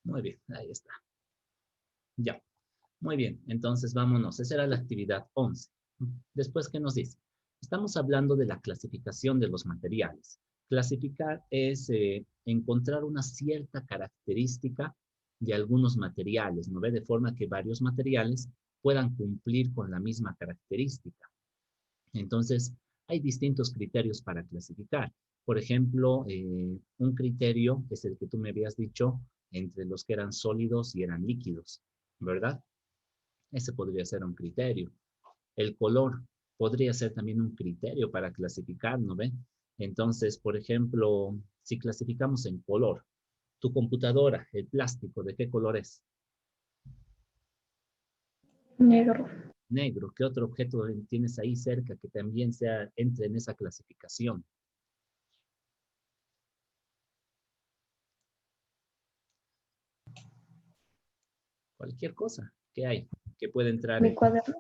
Muy bien, ahí está. Ya. Muy bien, entonces vámonos. Esa era la actividad 11. Después, ¿qué nos dice? Estamos hablando de la clasificación de los materiales. Clasificar es encontrar una cierta característica de algunos materiales, ¿no ve? De forma que varios materiales puedan cumplir con la misma característica. Entonces, hay distintos criterios para clasificar. Por ejemplo, un criterio es el que tú me habías dicho entre los que eran sólidos y eran líquidos, ¿verdad? Ese podría ser un criterio. El color podría ser también un criterio para clasificar, ¿no ve? Entonces, por ejemplo, si clasificamos en color, tu computadora, el plástico, ¿de qué color es? Negro. Negro. ¿Qué otro objeto tienes ahí cerca que también entre en esa clasificación? Cualquier cosa que hay que puede entrar Mi en cuaderno.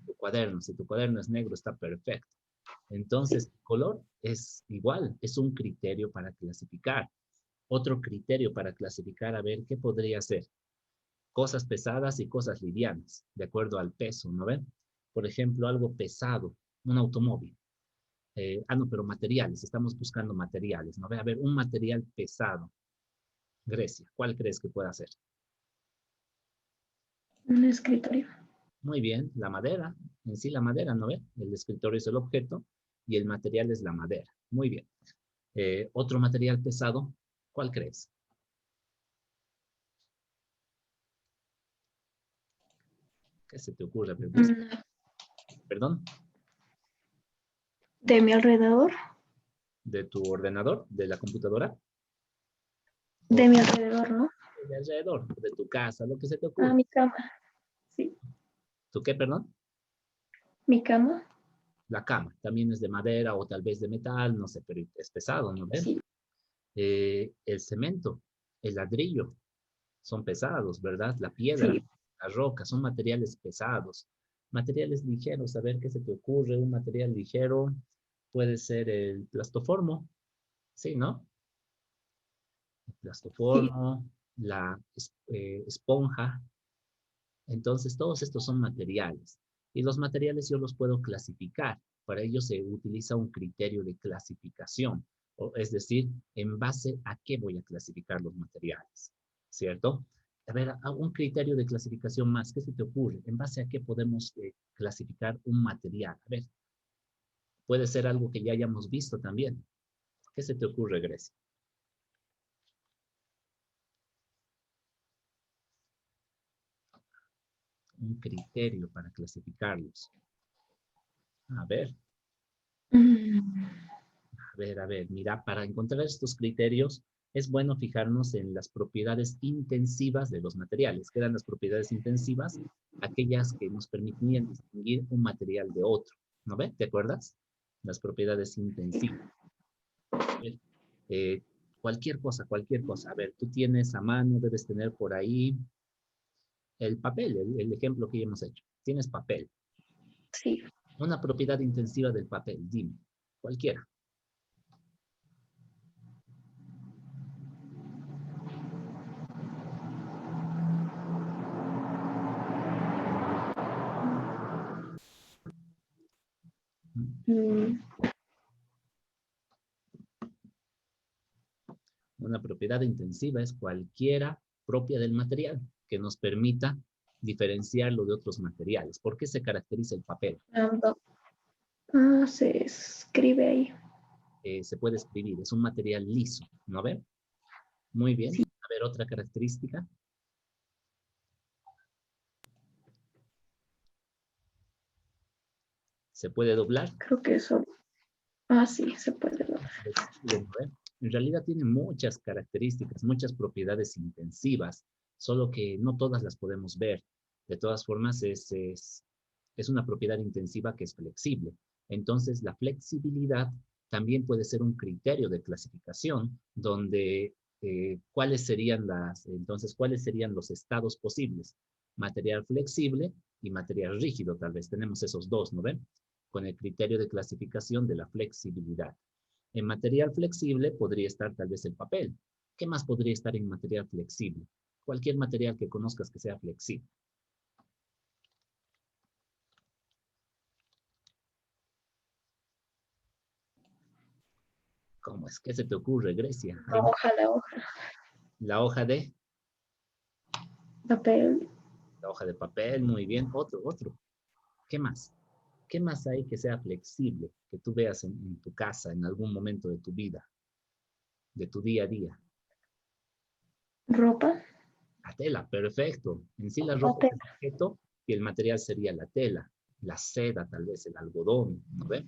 tu cuaderno. Si tu cuaderno es negro, está perfecto. Entonces, Sí. el color es igual, es un criterio para clasificar. Otro criterio para clasificar, a ver, ¿qué podría ser? Cosas pesadas y cosas livianas, de acuerdo al peso, ¿no ven? Por ejemplo, algo pesado, un automóvil. No, pero materiales, estamos buscando materiales, ¿no ve? A ver, un material pesado. Grecia, ¿cuál crees que pueda ser? Un escritorio. Muy bien, la madera, en sí la madera, ¿no ve? El escritorio es el objeto y el material es la madera. Muy bien. Otro material pesado, ¿cuál crees? ¿Qué se te ocurre? Perdón, De mi alrededor. de tu ordenador, de la computadora, o De mi alrededor, ¿no? de alrededor, de tu casa, lo que se te Ah, ocurra. mi cama. Sí. ¿Tú qué, perdón? Mi cama. La cama, también es de madera o tal vez de metal, no sé, pero es pesado, ¿no ven? Sí. El cemento, el ladrillo, son pesados, ¿verdad? La piedra, Sí. la roca, son materiales pesados. Materiales ligeros, a ver qué se te ocurre. Un material ligero puede ser el plastoformo, ¿sí, no? El Sí. plastoformo, la esponja. Entonces, todos estos son materiales. Y los materiales yo los puedo clasificar. Para ello se utiliza un criterio de clasificación, es decir, en base a qué voy a clasificar los materiales, ¿cierto? A ver, un criterio de clasificación más, ¿qué se te ocurre? ¿En base a qué podemos clasificar un material? A ver, puede ser algo que ya hayamos visto también. ¿Qué se te ocurre, Grecia? Un criterio para clasificarlos. A ver. Mm, A ver, mira, para encontrar estos criterios es bueno fijarnos en las propiedades intensivas de los materiales. ¿Qué eran las propiedades intensivas? Aquellas que nos permitían distinguir un material de otro. ¿No ve? ¿Te acuerdas? Las propiedades sí. intensivas. A ver, eh, cualquier cosa, cualquier cosa. A ver, tú tienes a mano, debes tener por ahí el papel, el ejemplo que ya hemos hecho. Tienes papel. Sí. Una propiedad intensiva del papel, dime, cualquiera. Mm, Una propiedad intensiva es cualquiera propia del material que nos permita diferenciarlo de otros materiales. ¿Por qué se caracteriza el papel? ando. Ah, se escribe ahí. Se puede escribir, es un material liso, ¿no ven? Muy bien. Sí. A ver, otra característica. Se puede doblar. Creo que eso. Ah, sí, se puede ver. Flexible, ¿no ven? En realidad tiene muchas características, muchas propiedades intensivas, solo que no todas las podemos ver. De todas formas, es una propiedad intensiva que es flexible. Entonces, la flexibilidad también puede ser un criterio de clasificación donde cuáles serían los estados posibles. Material flexible y material rígido, tal vez tenemos esos dos, ¿no ven? Con el criterio de clasificación de la flexibilidad. En material flexible podría estar tal vez el papel. ¿Qué más podría estar en material flexible? Cualquier material que conozcas que sea flexible. ¿Cómo es? ¿Qué se te ocurre, Grecia? La hoja, la hoja. La hoja de... Papel. La hoja de papel, muy bien. Otro. ¿Qué más? ¿Qué más hay que sea flexible, que tú veas en tu casa, en algún momento de tu vida, de tu día a día? Ropa. La tela, perfecto. En sí la ropa es Papel. el objeto y el material sería la tela, la seda, tal vez el algodón, ¿no ve?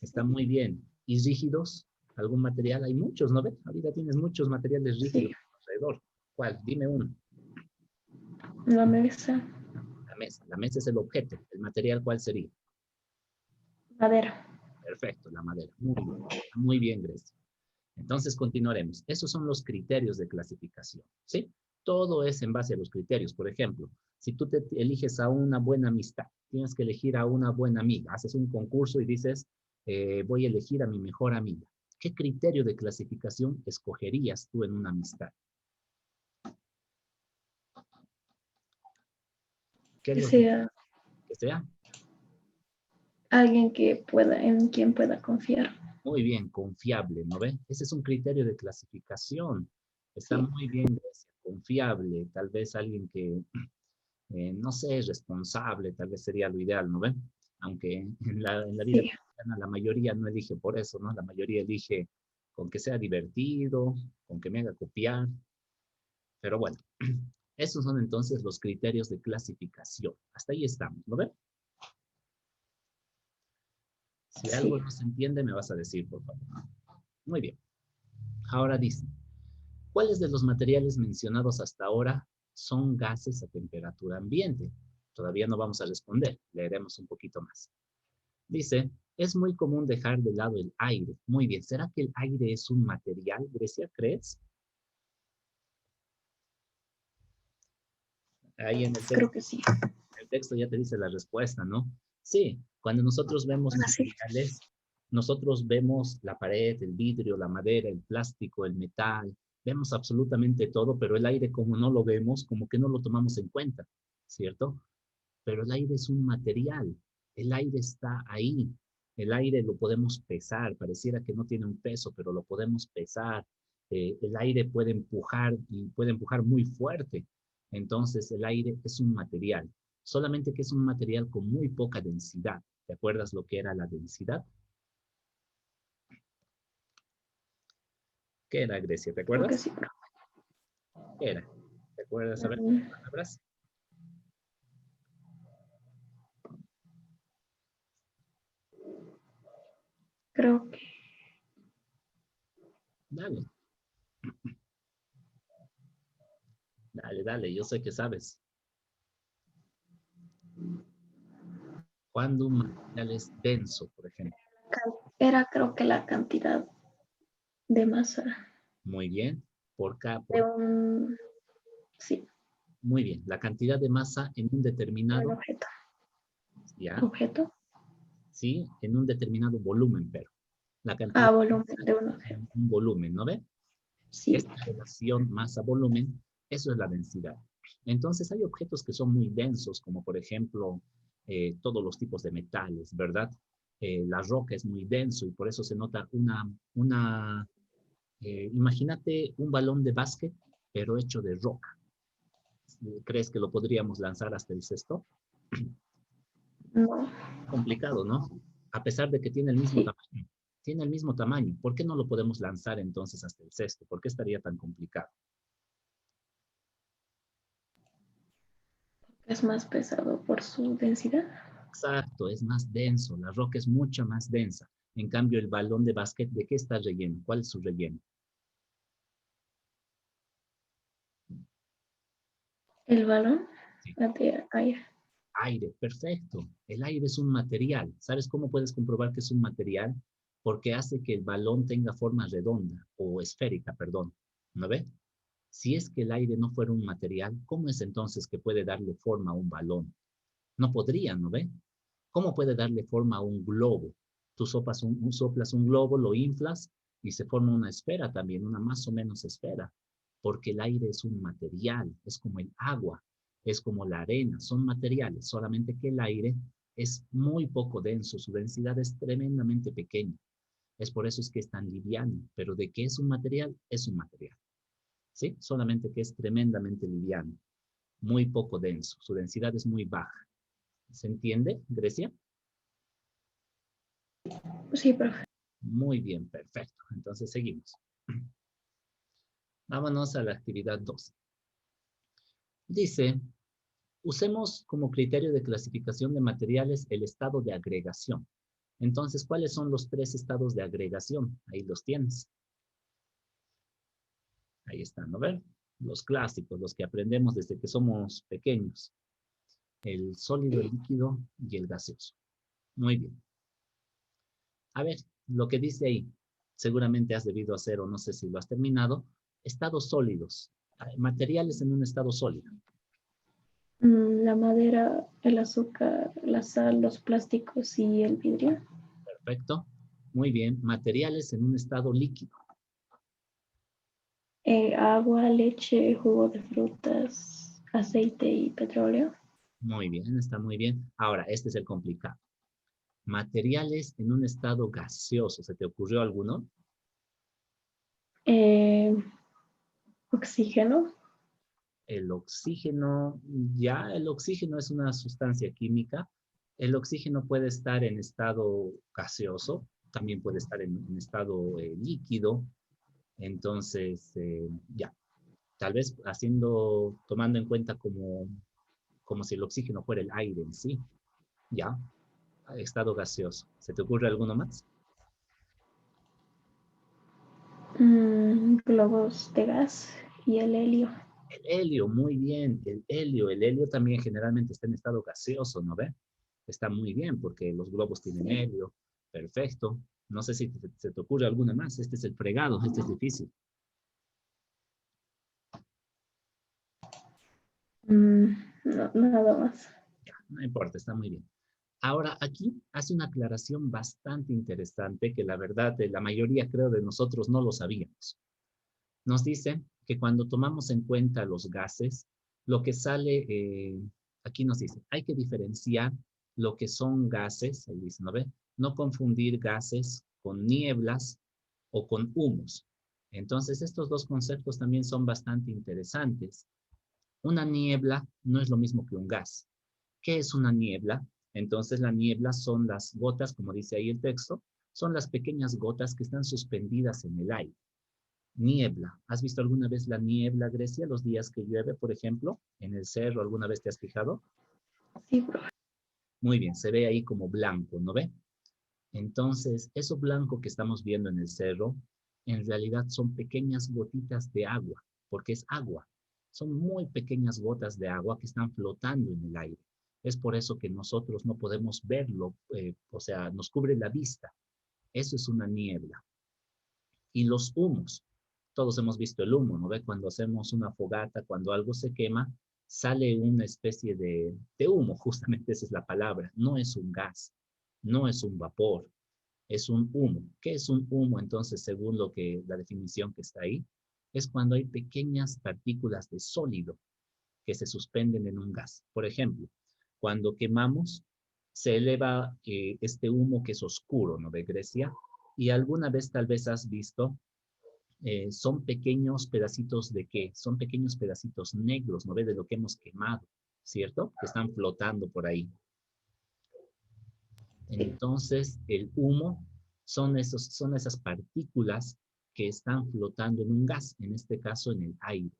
Está muy bien. ¿Y rígidos? ¿Algún material? Hay muchos, ¿no ve? Ahorita tienes muchos materiales rígidos Sí. alrededor. ¿Cuál? Dime uno. La mesa. La mesa. La mesa es el objeto. ¿El material cuál sería? Madera. Perfecto, la madera. Muy bien, Grecia. Entonces continuaremos. Esos son los criterios de clasificación, ¿sí? Todo es en base a los criterios. Por ejemplo, si tú te eliges a una buena amistad, tienes que elegir a una buena amiga. Haces un concurso y dices, voy a elegir a mi mejor amiga. ¿Qué criterio de clasificación escogerías tú en una amistad? ¿Qué es Que lo que sea sea? alguien que pueda, en quien pueda confiar. Muy bien, confiable, ¿no ve? Ese es un criterio de clasificación. Está Sí. muy bien, Grecia, confiable, tal vez alguien que no sé, responsable, tal vez sería lo ideal, ¿no ven? Aunque en la vida Sí. cotidiana la mayoría no elige por eso, ¿no? La mayoría elige con que sea divertido, con que me haga copiar, pero bueno, esos son entonces los criterios de clasificación. Hasta ahí estamos, ¿no ven? Si algo Sí. no se entiende, me vas a decir, por favor. Muy bien. Ahora dice, ¿cuáles de los materiales mencionados hasta ahora son gases a temperatura ambiente? Todavía no vamos a responder, leeremos un poquito más. Dice, es muy común dejar de lado el aire. Muy bien, ¿será que el aire es un material, Grecia, crees? Ahí en Creo que sí. el texto ya te dice la respuesta, ¿no? Sí, cuando nosotros vemos Así. materiales, nosotros vemos la pared, el vidrio, la madera, el plástico, el metal, vemos absolutamente todo, pero el aire como no lo vemos, como que no lo tomamos en cuenta, ¿cierto? Pero el aire es un material, el aire está ahí, el aire lo podemos pesar, pareciera que no tiene un peso, pero lo podemos pesar, el aire puede empujar y puede empujar muy fuerte, entonces el aire es un material, solamente que es un material con muy poca densidad. ¿Te acuerdas lo que era la densidad? ¿Qué era, Grecia? ¿Te Creo que acuerdas? sí, bro. ¿Qué era? ¿Te acuerdas? A ver, Mm, palabras. creo que Dale, dale, yo sé que sabes. Cuando un material es denso, por ejemplo. era creo que la cantidad de masa Muy bien. de un, sí, Muy bien. La cantidad de masa en un de un determinado, objeto. ya, Objeto. sí, en un determinado volumen, pero la cantidad Ah, de volumen masa de un objeto. en un volumen, ¿no ve? Sí. Esta relación masa-volumen, eso es la densidad. Entonces hay objetos que son muy densos, como por ejemplo todos los tipos de metales, ¿verdad? La roca es muy denso y por eso se nota imagínate un balón de básquet, pero hecho de roca. ¿Crees que lo podríamos lanzar hasta el cesto? No. Complicado, ¿no? A pesar de que tiene el mismo Sí. tamaño. Tiene el mismo tamaño. ¿Por qué no lo podemos lanzar entonces hasta el cesto? ¿Por qué estaría tan complicado? Es más pesado por su densidad. Exacto, es más denso. La roca es mucho más densa. En cambio, el balón de básquet, ¿de qué está relleno? ¿Cuál es su relleno? El balón Sí. de aire. Aire, perfecto. El aire es un material. ¿Sabes cómo puedes comprobar que es un material? Porque hace que el balón tenga forma redonda o esférica, perdón. ¿No ve? Si es que el aire no fuera un material, ¿cómo es entonces que puede darle forma a un balón? No podría, ¿no ve? ¿Cómo puede darle forma a un globo? Tú soplas un globo, lo inflas y se forma una esfera también, una más o menos esfera. porque el aire es un material, es como el agua, es como la arena, son materiales, solamente que el aire es muy poco denso, su densidad es tremendamente pequeña. Es por eso es que es tan liviano, pero ¿de qué es un material? Es un material, ¿sí? Solamente que es tremendamente liviano, muy poco denso, su densidad es muy baja. ¿Se entiende, Grecia? Sí, profe. Muy bien, perfecto. Entonces seguimos. Vámonos a la actividad 2. Dice, usemos como criterio de clasificación de materiales el estado de agregación. Entonces, ¿cuáles son los 3 estados de agregación? Ahí los tienes. Ahí están, ¿no ven? Los clásicos, los que aprendemos desde que somos pequeños. El sólido, el líquido y el gaseoso. Muy bien. A ver, lo que dice ahí, seguramente has debido hacer o no sé si lo has terminado, estados sólidos, materiales en un estado sólido. La madera, el azúcar, la sal, los plásticos y el vidrio. Perfecto. Muy bien. Materiales en un estado líquido. Agua, leche, jugo de frutas, aceite y petróleo. Muy bien, está muy bien. Ahora, este es el complicado. Materiales en un estado gaseoso. ¿Se te ocurrió alguno? Eh, Oxígeno. El oxígeno, ya el oxígeno es una sustancia química. El oxígeno puede estar en estado gaseoso, también puede estar en estado líquido. Entonces, ya, tal vez tomando en cuenta como si el oxígeno fuera el aire en sí, ya, estado gaseoso. ¿Se te ocurre alguno más? Globos de gas y el helio. El helio, muy bien, el helio también generalmente está en estado gaseoso, ¿no ve? Está muy bien porque los globos tienen Sí. helio, perfecto. No sé si se te ocurre alguna más, este es el fregado, este es difícil. No, nada más. Ya, no importa, está muy bien. Ahora, aquí hace una aclaración bastante interesante que la verdad la mayoría creo de nosotros no lo sabíamos. Nos dice que cuando tomamos en cuenta los gases, lo que sale, aquí nos dice, hay que diferenciar lo que son gases, ahí dice, ¿no ve? No confundir gases con nieblas o con humos. Entonces, estos dos conceptos también son bastante interesantes. Una niebla no es lo mismo que un gas. ¿Qué es una niebla? Entonces, la niebla son las gotas, como dice ahí el texto, son las pequeñas gotas que están suspendidas en el aire. Niebla. ¿Has visto alguna vez la niebla, Grecia, los días que llueve, por ejemplo, en el cerro? ¿Alguna vez te has fijado? Sí, profe. Muy bien, se ve ahí como blanco, ¿no ve? Entonces, eso blanco que estamos viendo en el cerro, en realidad son pequeñas gotitas de agua, porque es agua. Son muy pequeñas gotas de agua que están flotando en el aire. Es por eso que nosotros no podemos verlo, o sea, nos cubre la vista. Eso es una niebla. Y los humos. Todos hemos visto el humo, ¿no ve? Cuando hacemos una fogata, cuando algo se quema, sale una especie de humo, justamente esa es la palabra. No es un gas, no es un vapor, es un humo. ¿Qué es un humo? Entonces, según la definición que está ahí, es cuando hay pequeñas partículas de sólido que se suspenden en un gas. Por ejemplo, cuando quemamos, se eleva este humo que es oscuro, ¿no ve, Grecia? Y alguna vez tal vez has visto son pequeños pedacitos de qué? Son pequeños pedacitos negros, ¿no ve? De lo que hemos quemado, ¿cierto? Que están flotando por ahí. Sí. Entonces, el humo son esas partículas que están flotando en un gas, en este caso en el aire,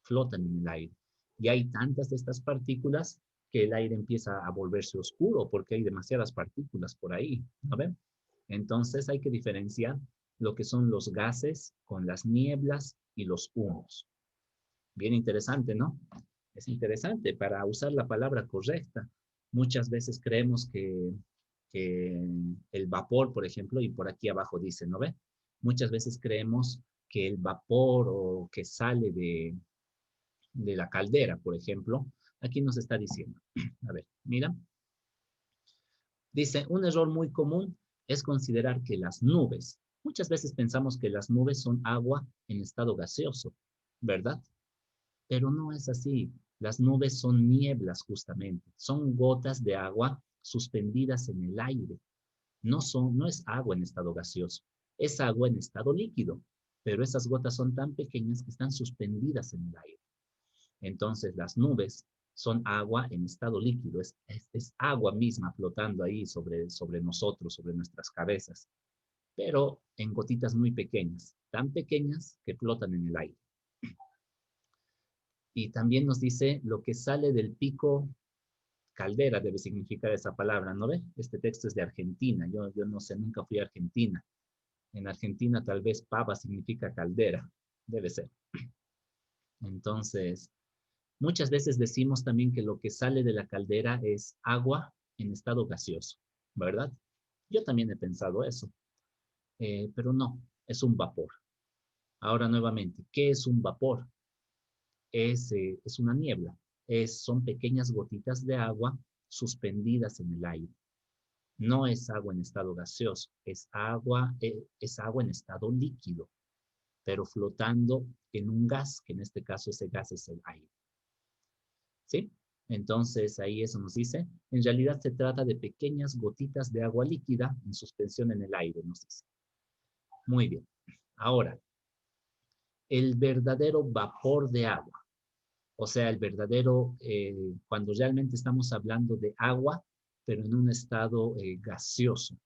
flotan en el aire. Y hay tantas de estas partículas que el aire empieza a volverse oscuro porque hay demasiadas partículas por ahí, ¿no ven? Entonces hay que diferenciar lo que son los gases con las nieblas y los humos. Bien interesante, ¿no? Es interesante para usar la palabra correcta. Muchas veces creemos que el vapor, por ejemplo, y por aquí abajo dice, ¿no ve? Muchas veces creemos que el vapor o que sale de la caldera, por ejemplo, aquí nos está diciendo. A ver, mira. Dice, un error muy común es considerar que las nubes, muchas veces pensamos que las nubes son agua en estado gaseoso. ¿verdad? Pero no es así. Las nubes son nieblas justamente, son gotas de agua suspendidas en el aire. No es agua en estado gaseoso, es agua en estado líquido, pero esas gotas son tan pequeñas que están suspendidas en el aire. Entonces las nubes son agua en estado líquido, es agua misma flotando ahí sobre nosotros, sobre nuestras cabezas, pero en gotitas muy pequeñas, tan pequeñas que flotan en el aire. Y también nos dice lo que sale del pico caldera, debe significar esa palabra, ¿no ve? Este texto es de Argentina, yo no sé, nunca fui a Argentina. En Argentina tal vez pava significa caldera, debe ser. Entonces, muchas veces decimos también que lo que sale de la caldera es agua en estado gaseoso, ¿verdad? Yo también he pensado eso, pero no, es un vapor. Ahora nuevamente, ¿qué es un vapor? Es una niebla, son pequeñas gotitas de agua suspendidas en el aire. No es agua en estado gaseoso, es agua en estado líquido, pero flotando en un gas, que en este caso ese gas es el aire. ¿Sí? Entonces ahí eso nos dice, en realidad se trata de pequeñas gotitas de agua líquida en suspensión en el aire, nos dice. Muy bien. Ahora, el verdadero vapor de agua, o sea, el verdadero, cuando realmente estamos hablando de agua, pero en un estado gaseoso,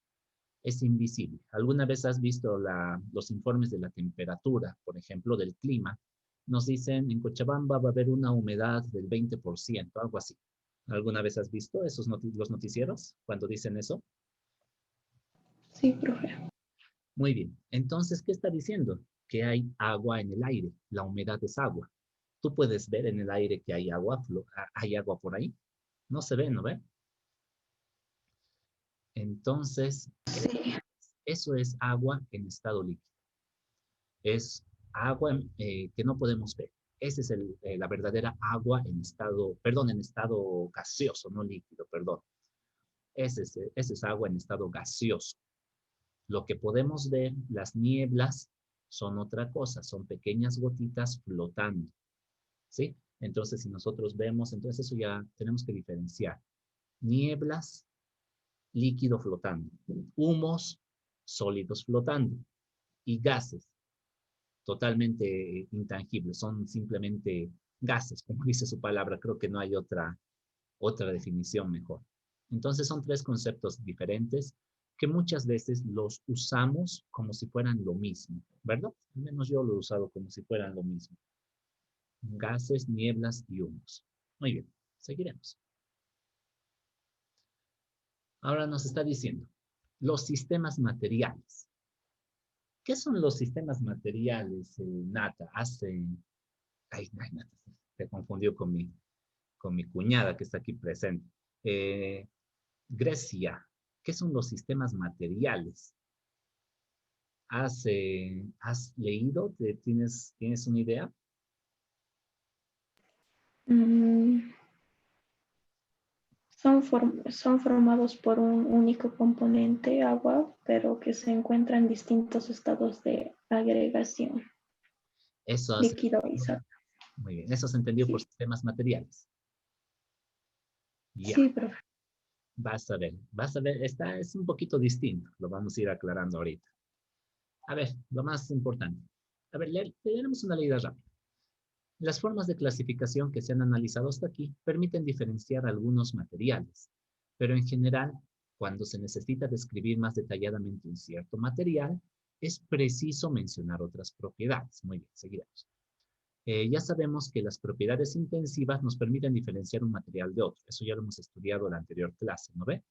es invisible. ¿Alguna vez has visto los informes de la temperatura, por ejemplo, del clima? Nos dicen, en Cochabamba va a haber una humedad del 20%, algo así. ¿Alguna vez has visto los noticieros cuando dicen eso? Sí, profe. Muy bien. Entonces, ¿qué está diciendo? Que hay agua en el aire. La humedad es agua. Tú puedes ver en el aire que hay agua por ahí. No se ve, ¿no ve? Entonces, Sí. eso es agua en estado líquido. Es agua que no podemos ver. Esa es la verdadera agua en estado, perdón, en estado gaseoso, no líquido, perdón. Ese es agua en estado gaseoso. Lo que podemos ver, las nieblas, son otra cosa, son pequeñas gotitas flotando, ¿sí? Entonces, si nosotros vemos, entonces eso ya tenemos que diferenciar. Nieblas, líquido flotando. Humos, sólidos flotando. Y gases, totalmente intangibles, son simplemente gases, como dice su palabra, creo que no hay otra definición mejor. Entonces son tres conceptos diferentes que muchas veces los usamos como si fueran lo mismo, ¿verdad? Al menos yo lo he usado como si fueran lo mismo. Gases, nieblas y humos. Muy bien, seguiremos. Ahora nos está diciendo los sistemas materiales. ¿Qué son los sistemas materiales, Nata? Ay, Nata, se confundió con mi cuñada que está aquí presente. Eh, Grecia, ¿qué son los sistemas materiales? ¿Has leído? ¿Tienes una idea? Mm, son formados por un único componente, agua, pero que se encuentra en distintos estados de agregación, Eso has líquido y entendido. sólido. Muy bien, eso se entendió por Sí, sistemas materiales. Ya, sí, profe. vas a ver, es un poquito distinto, lo vamos a ir aclarando ahorita. A ver, lo más importante. A ver, leeremos una leída rápida. Las formas de clasificación que se han analizado hasta aquí permiten diferenciar algunos materiales, pero en general, cuando se necesita describir más detalladamente un cierto material, es preciso mencionar otras propiedades. Muy bien, seguiremos. Ya sabemos que las propiedades intensivas nos permiten diferenciar un material de otro. Eso ya lo hemos estudiado en la anterior clase, ¿no ve?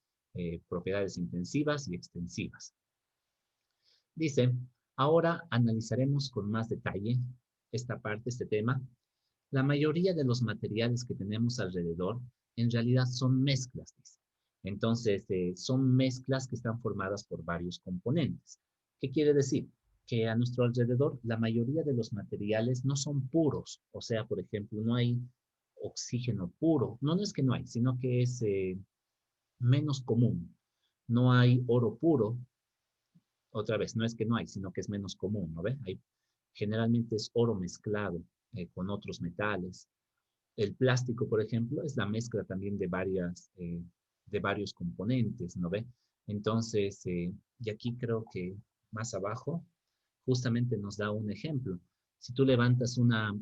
Propiedades intensivas y extensivas. Dice, ahora analizaremos con más detalle esta parte, este tema. La mayoría de los materiales que tenemos alrededor en realidad son mezclas, dice. Entonces, son mezclas que están formadas por varios componentes. ¿Qué quiere decir? Que a nuestro alrededor la mayoría de los materiales no son puros. O sea, por ejemplo, no hay oxígeno puro. No, no es que no hay, sino que es menos común. No hay oro puro. Otra vez, no es que no hay, sino que es menos común, ¿no ve? Generalmente es oro mezclado. con otros metales. El plástico, por ejemplo, es la mezcla también de varios componentes, ¿no ve? Entonces, y aquí creo que más abajo, justamente nos da un ejemplo. Si tú levantas una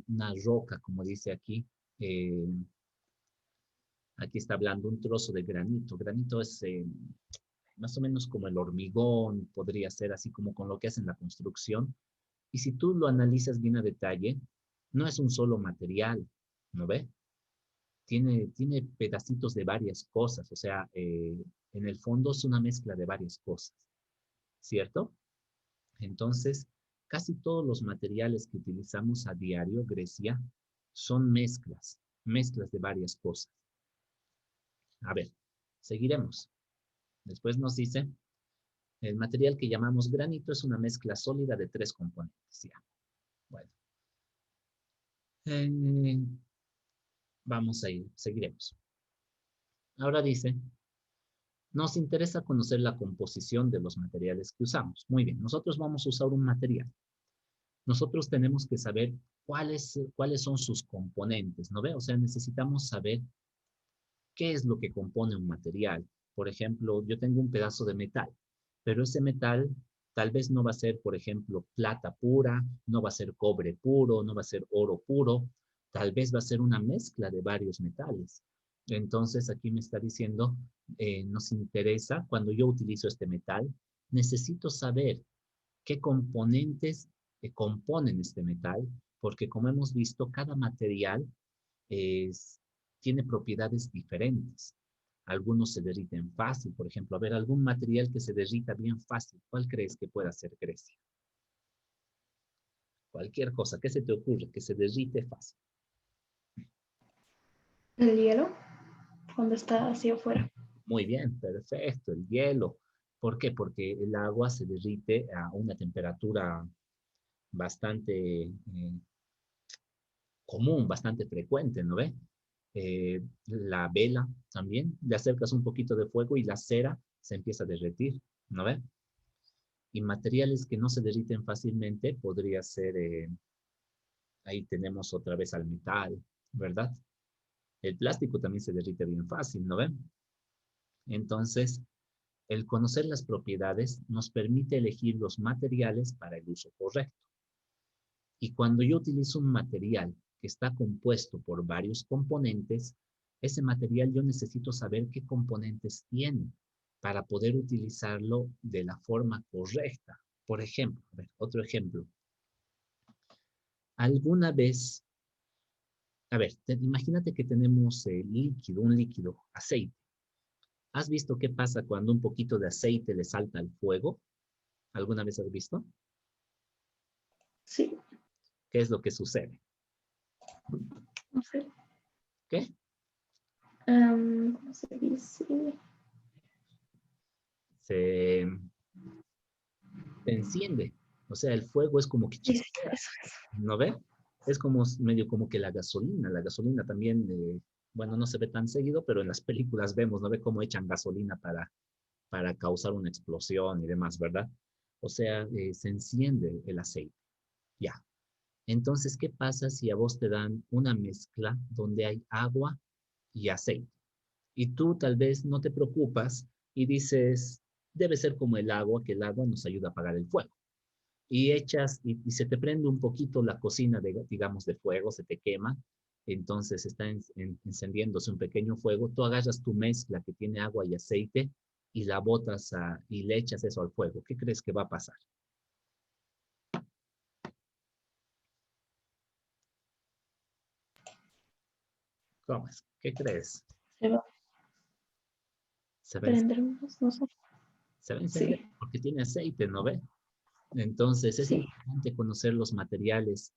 roca, como dice aquí, eh, aquí está hablando un trozo de granito. Granito es más o menos como el hormigón, podría ser así como con lo que hacen la construcción. Y si tú lo analizas bien a detalle, no es un solo material, ¿no ve? Tiene pedacitos de varias cosas, o sea, en el fondo es una mezcla de varias cosas, ¿cierto? Entonces, casi todos los materiales que utilizamos a diario, Grecia, son mezclas de varias cosas. A ver, seguiremos. Después nos dice, el material que llamamos granito es una mezcla sólida de tres componentes. Ya. Bueno, eh, vamos a ir, seguiremos. Ahora dice, nos interesa conocer la composición de los materiales que usamos. Muy bien, nosotros vamos a usar un material. Nosotros tenemos que saber cuáles son sus componentes, ¿no ve? O sea, necesitamos saber qué es lo que compone un material. Por ejemplo, yo tengo un pedazo de metal, pero ese metal tal vez no va a ser, por ejemplo, plata pura, no va a ser cobre puro, no va a ser oro puro, tal vez va a ser una mezcla de varios metales. Entonces, aquí me está diciendo, nos interesa, cuando yo utilizo este metal, necesito saber qué componentes componen este metal, porque como hemos visto, cada material es, tiene propiedades diferentes. Algunos se derriten fácil, por ejemplo, a ver, algún material que se derrita bien fácil, ¿cuál crees que pueda ser, Grecia? Cualquier cosa, ¿qué se te ocurre? Que se derrite fácil. El hielo, cuando está hacia afuera. Muy bien, perfecto, el hielo. ¿Por qué? Porque el agua se derrite a una temperatura bastante común, bastante frecuente, ¿no ve? La vela también, le acercas un poquito de fuego y la cera se empieza a derretir, ¿no ve? Y materiales que no se derriten fácilmente podría ser, ahí tenemos otra vez al metal, ¿verdad? El plástico también se derrite bien fácil, ¿no ve? Entonces, el conocer las propiedades nos permite elegir los materiales para el uso correcto. Y cuando yo utilizo un material que está compuesto por varios componentes, ese material yo necesito saber qué componentes tiene para poder utilizarlo de la forma correcta. Por ejemplo, a ver, otro ejemplo. Alguna vez, a ver, imagínate que tenemos un líquido, aceite. ¿Has visto qué pasa cuando un poquito de aceite le salta al fuego? ¿Alguna vez has visto? Sí, ¿Qué es lo que sucede? no sé. ¿Qué? ¿Cómo se dice? Se, se enciende. O sea, el fuego es como que Sí, sí, chispea, eso. ¿no ve? Es como medio como que la gasolina también, bueno, no se ve tan seguido, pero en las películas vemos, ¿no ve cómo echan gasolina para causar una explosión y demás, ¿verdad? O sea, se enciende el aceite, ya. Entonces, ¿qué pasa si a vos te dan una mezcla donde hay agua y aceite? Y tú tal vez no te preocupas y dices, debe ser como el agua, que el agua nos ayuda a apagar el fuego. Y echas y se te prende un poquito la cocina, digamos, de fuego, se te quema, entonces está encendiéndose un pequeño fuego, tú agarras tu mezcla que tiene agua y aceite y la botas y le echas eso al fuego. ¿Qué crees que va a pasar? ¿Cómo es? ¿Qué crees? Se va a Se va a, prender más, no sé. se va a encender Sí, porque tiene aceite, ¿no ve? Entonces es sí. importante conocer los materiales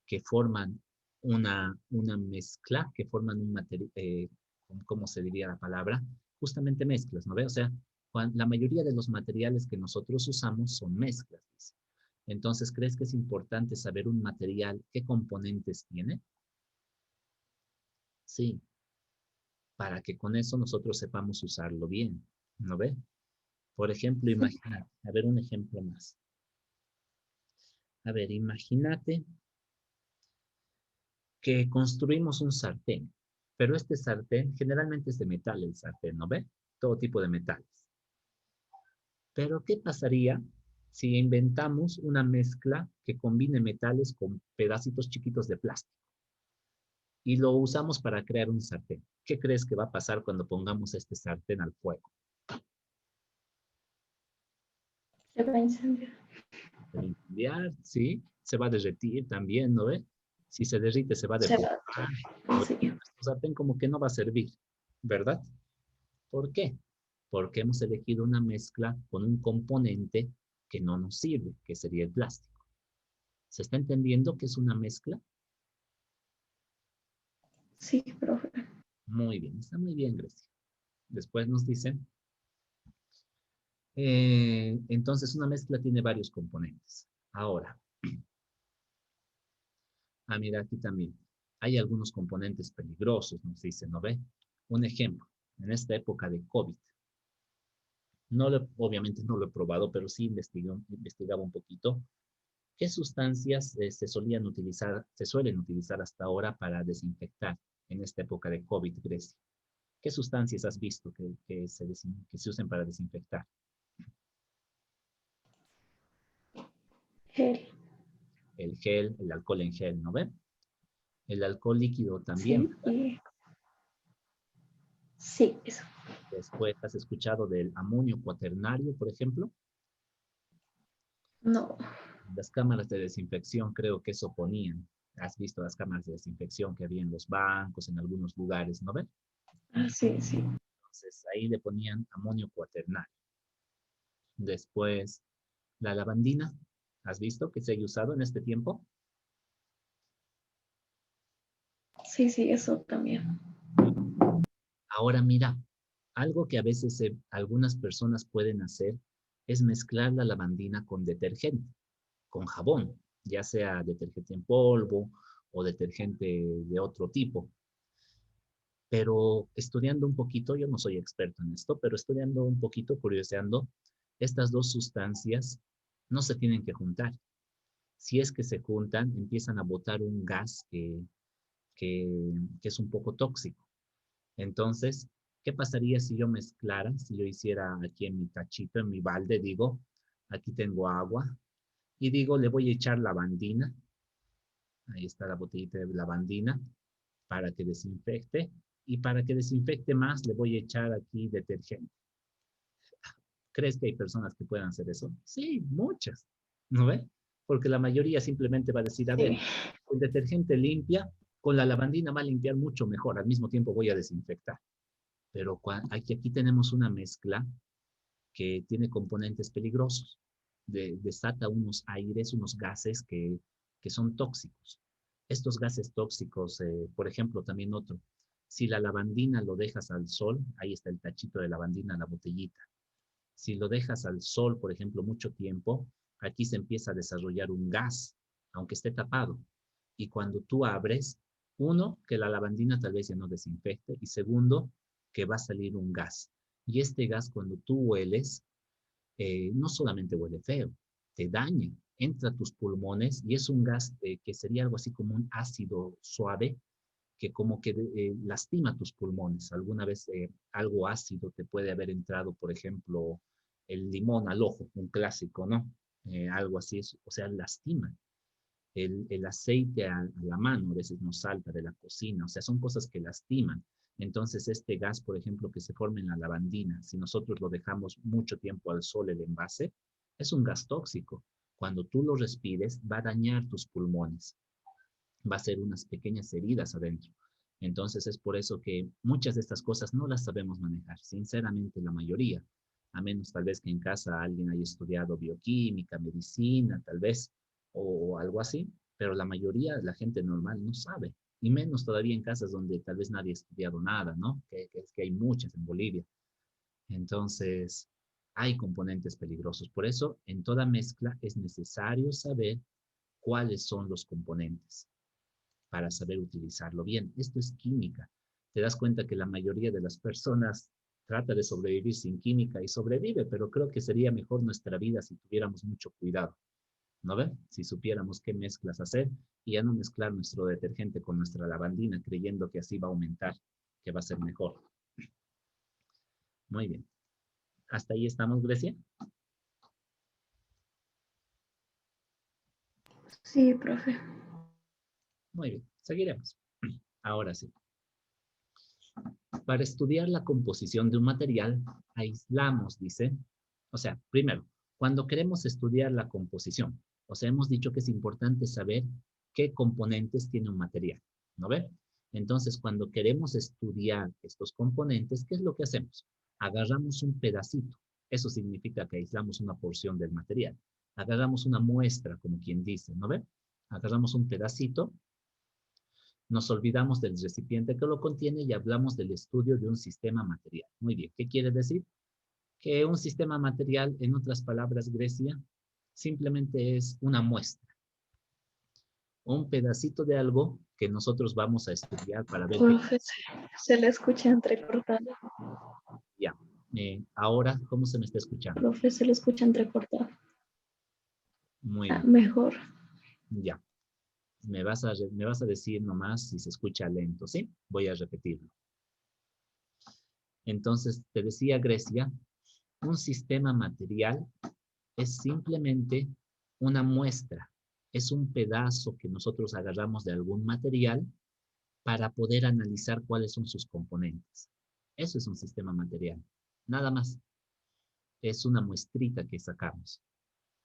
que forman una mezcla, que forman un material, ¿cómo se diría la palabra? Justamente mezclas, ¿no ve? O sea, la mayoría de los materiales que nosotros usamos son mezclas, dice. Entonces, ¿crees que es importante saber un material qué componentes tiene? Sí, para que con eso nosotros sepamos usarlo bien, ¿no ve? Por ejemplo, imagínate, a ver un ejemplo más. A ver, imagínate que construimos un sartén, pero este sartén generalmente es de metal, el sartén, ¿no ve? Todo tipo de metales. Pero ¿qué pasaría si inventamos una mezcla que combine metales con pedacitos chiquitos de plástico y lo usamos para crear un sartén? ¿Qué crees que va a pasar cuando pongamos este sartén al fuego? Se va a incendiar. Se va a incendiar, ¿sí? Se va a derretir también, ¿no ve? Si se derrite, se va a Se va. deformar. ¿No ve? Sí. Nuestro sartén como que no va a servir, ¿verdad? ¿Por qué? Porque hemos elegido una mezcla con un componente que no nos sirve, que sería el plástico. ¿Se está entendiendo que es una mezcla? Sí, profe. Muy bien, está muy bien, Grecia. Después nos dicen, entonces una mezcla tiene varios componentes. Ahora, mira aquí también, hay algunos componentes peligrosos, nos dicen, ¿no ve? Un ejemplo, en esta época de COVID, obviamente no lo he probado, pero sí investigaba un poquito. ¿Qué sustancias se suelen utilizar hasta ahora para desinfectar en esta época de COVID, Grecia? ¿Qué sustancias has visto que se usen para desinfectar? Gel. El gel, el alcohol en gel, ¿no ven? El alcohol líquido también, Sí. ¿verdad? Sí, eso. Después, ¿has escuchado del amonio cuaternario, por ejemplo? No. Las cámaras de desinfección creo que eso ponían. ¿Has visto las cámaras de desinfección que había en los bancos, en algunos lugares, ¿no ven? Ah, sí, sí. Entonces ahí le ponían amonio cuaternario. Después, la lavandina. ¿Has visto que se haya usado en este tiempo? Sí, sí, eso también. Ahora mira, algo que a veces algunas personas pueden hacer es mezclar la lavandina con detergente, con jabón, ya sea detergente en polvo o detergente de otro tipo. Pero estudiando un poquito, yo no soy experto en esto, pero estudiando un poquito, curioseando, estas dos sustancias no se tienen que juntar. Si es que se juntan, empiezan a botar un gas que, que es un poco tóxico. Entonces, ¿qué pasaría si yo mezclara, si yo hiciera aquí en mi tachito, en mi balde, digo, aquí tengo agua, y digo, le voy a echar lavandina, ahí está la botellita de lavandina, para que desinfecte, y para que desinfecte más, le voy a echar aquí detergente. ¿Crees que hay personas que puedan hacer eso? Sí, muchas, ¿no ve? Porque la mayoría simplemente va a decir, a ver, Sí. el detergente limpia, con la lavandina va a limpiar mucho mejor, al mismo tiempo voy a desinfectar. Pero aquí tenemos una mezcla que tiene componentes peligrosos, desata unos aires, unos gases que son tóxicos. Estos gases tóxicos, por ejemplo, también otro, si la lavandina lo dejas al sol, ahí está el tachito de lavandina, la botellita. Si lo dejas al sol, por ejemplo, mucho tiempo, aquí se empieza a desarrollar un gas, aunque esté tapado. Y cuando tú abres, uno, que la lavandina tal vez ya no desinfecte, y segundo, que va a salir un gas. Y este gas, cuando tú hueles, no solamente huele feo, te daña, entra a tus pulmones y es un gas que sería algo así como un ácido suave que como que lastima tus pulmones. Alguna vez algo ácido te puede haber entrado, por ejemplo, el limón al ojo, un clásico, ¿no? Algo así, o sea, lastima. El aceite a la mano a veces nos salta de la cocina, o sea, son cosas que lastiman. Entonces, este gas, por ejemplo, que se forma en la lavandina, si nosotros lo dejamos mucho tiempo al sol, el envase, es un gas tóxico. Cuando tú lo respires, va a dañar tus pulmones, va a ser unas pequeñas heridas adentro. Entonces, es por eso que muchas de estas cosas no las sabemos manejar, sinceramente la mayoría, a menos tal vez que en casa alguien haya estudiado bioquímica, medicina, tal vez, o algo así, pero la mayoría de la gente normal no sabe, y menos todavía en casas donde tal vez nadie ha estudiado nada, ¿no? Que es que hay muchas en Bolivia. Entonces, hay componentes peligrosos. Por eso, en toda mezcla es necesario saber cuáles son los componentes para saber utilizarlo bien. Esto es química. Te das cuenta que la mayoría de las personas trata de sobrevivir sin química y sobrevive, pero creo que sería mejor nuestra vida si tuviéramos mucho cuidado. ¿No ven? Si supiéramos qué mezclas hacer y ya no mezclar nuestro detergente con nuestra lavandina creyendo que así va a aumentar, que va a ser mejor. Muy bien. ¿Hasta ahí estamos, Grecia? Sí, profe. Muy bien, seguiremos. Ahora sí. Para estudiar la composición de un material, aislamos, dice. O sea, primero, cuando queremos estudiar la composición, o sea, hemos dicho que es importante saber qué componentes tiene un material, ¿no ve? Entonces, cuando queremos estudiar estos componentes, ¿qué es lo que hacemos? Agarramos un pedacito. Eso significa que aislamos una porción del material. Agarramos una muestra, como quien dice, ¿no ve? Agarramos un pedacito, nos olvidamos del recipiente que lo contiene y hablamos del estudio de un sistema material. Muy bien, ¿qué quiere decir? Que un sistema material, en otras palabras, Grecia, simplemente es una muestra, un pedacito de algo que nosotros vamos a estudiar para ver qué Profe, se le escucha entrecortado. ya. Ahora, ¿cómo se me está escuchando? Profe, se le escucha entrecortado. Muy Ah, bien, mejor. ya. Me vas a decir nomás si se escucha lento, ¿sí? Voy a repetirlo. Entonces, te decía Grecia, un sistema material es simplemente una muestra, es un pedazo que nosotros agarramos de algún material para poder analizar cuáles son sus componentes. Eso es un sistema material. Nada más. Es una muestrita que sacamos.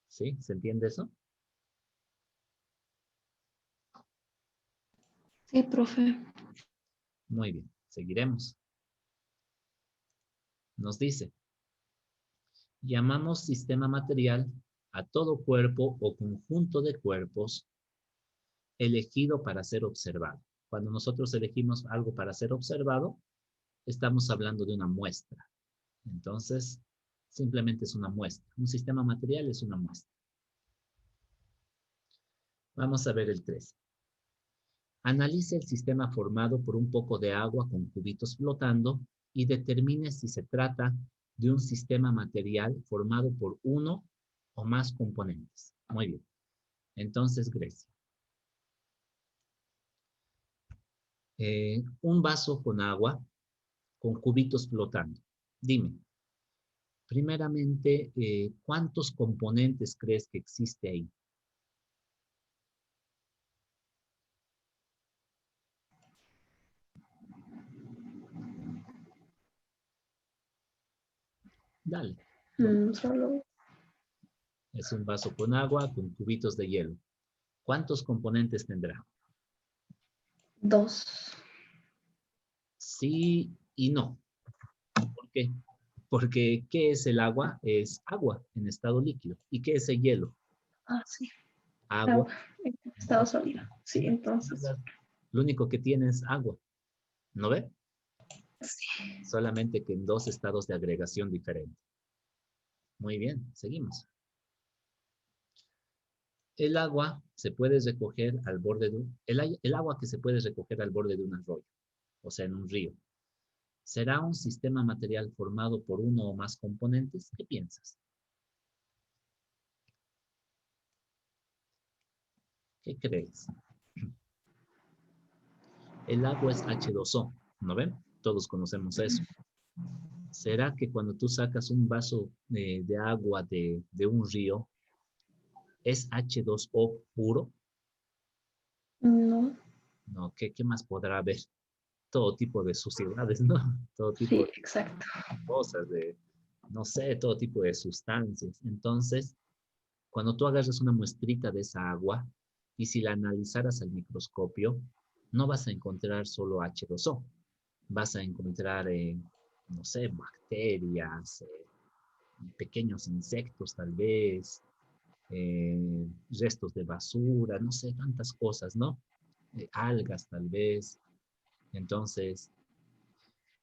¿Sí? ¿Se entiende eso? Sí, profe. Muy bien. Seguiremos. Nos dice, llamamos sistema material a todo cuerpo o conjunto de cuerpos elegido para ser observado. Cuando nosotros elegimos algo para ser observado, estamos hablando de una muestra. Entonces, simplemente es una muestra. Un sistema material es una muestra. Vamos a ver el 3. Analice el sistema formado por un poco de agua con cubitos flotando y determine si se trata de un sistema material formado por uno o más componentes. Muy bien. Entonces, Grecia. Un vaso con agua con cubitos flotando. Dime, primeramente, ¿cuántos componentes crees que existe ahí? Dale. Solo Es un vaso con agua con cubitos de hielo. ¿Cuántos componentes tendrá? dos. Sí y no. ¿Por qué? Porque ¿qué es el agua? Es agua en estado líquido. ¿Y qué es el hielo? Ah, sí. Agua. Agua. Estado sólido. Sí, En otras entonces. palabras, lo único que tiene es agua. ¿No ve? Sí. Solamente que en dos estados de agregación diferentes. Muy bien, seguimos. El agua se puede recoger al borde de el agua que se puede recoger al borde de un arroyo, o sea, en un río. ¿Será un sistema material formado por uno o más componentes? ¿Qué piensas? ¿Qué crees? El agua es H2O, ¿no ven? Todos conocemos eso. ¿Será que cuando tú sacas un vaso de agua de un río, es H2O puro? No. No, ¿qué más podrá haber? Todo tipo de suciedades, ¿no? Todo tipo Sí, de exacto. cosas, no sé, todo tipo de sustancias. Entonces, cuando tú agarras una muestrita de esa agua y si la analizaras al microscopio, no vas a encontrar solo H2O. Vas a encontrar, no sé, bacterias, pequeños insectos tal vez, restos de basura, no sé, tantas cosas, ¿no? Algas tal vez. Entonces,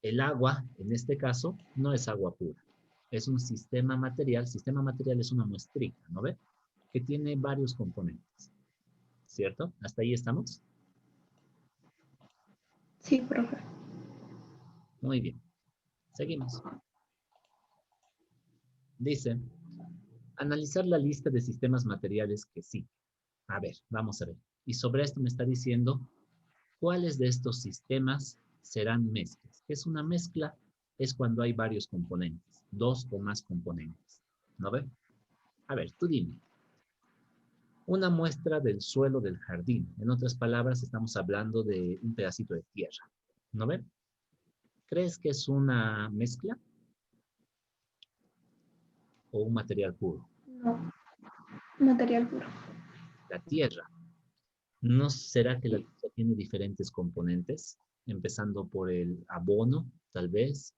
el agua, en este caso, no es agua pura. Es un sistema material. Sistema material es una muestrita, ¿no ve? Que tiene varios componentes, ¿cierto? ¿Hasta ahí estamos? Sí, profe. Muy bien. Seguimos. Dice, analizar la lista de sistemas materiales que sí. A ver, vamos a ver. Y sobre esto me está diciendo cuáles de estos sistemas serán mezclas. ¿Qué es una mezcla? Es cuando hay varios componentes, dos o más componentes. ¿No ve? A ver, tú dime. Una muestra del suelo del jardín. En otras palabras, estamos hablando de un pedacito de tierra. ¿No ve? ¿Crees que es una mezcla o un material puro? No, material puro. La tierra. ¿No será que la Sí. tierra tiene diferentes componentes? Empezando por el abono, tal vez.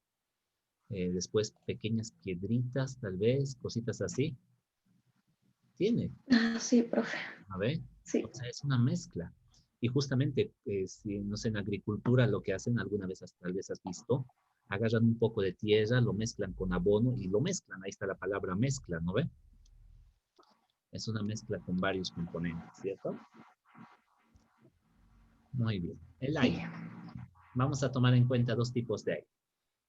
Después pequeñas piedritas, tal vez, cositas así. Tiene. Ah, sí, profe. A ver, Sí. o sea, es una mezcla. Y justamente, si, no sé, en agricultura lo que hacen, alguna vez tal vez has visto, agarran un poco de tierra, lo mezclan con abono y lo mezclan. Ahí está la palabra mezcla, ¿no ve? Es una mezcla con varios componentes, ¿cierto? Muy bien. El Sí. aire. Vamos a tomar en cuenta dos tipos de aire.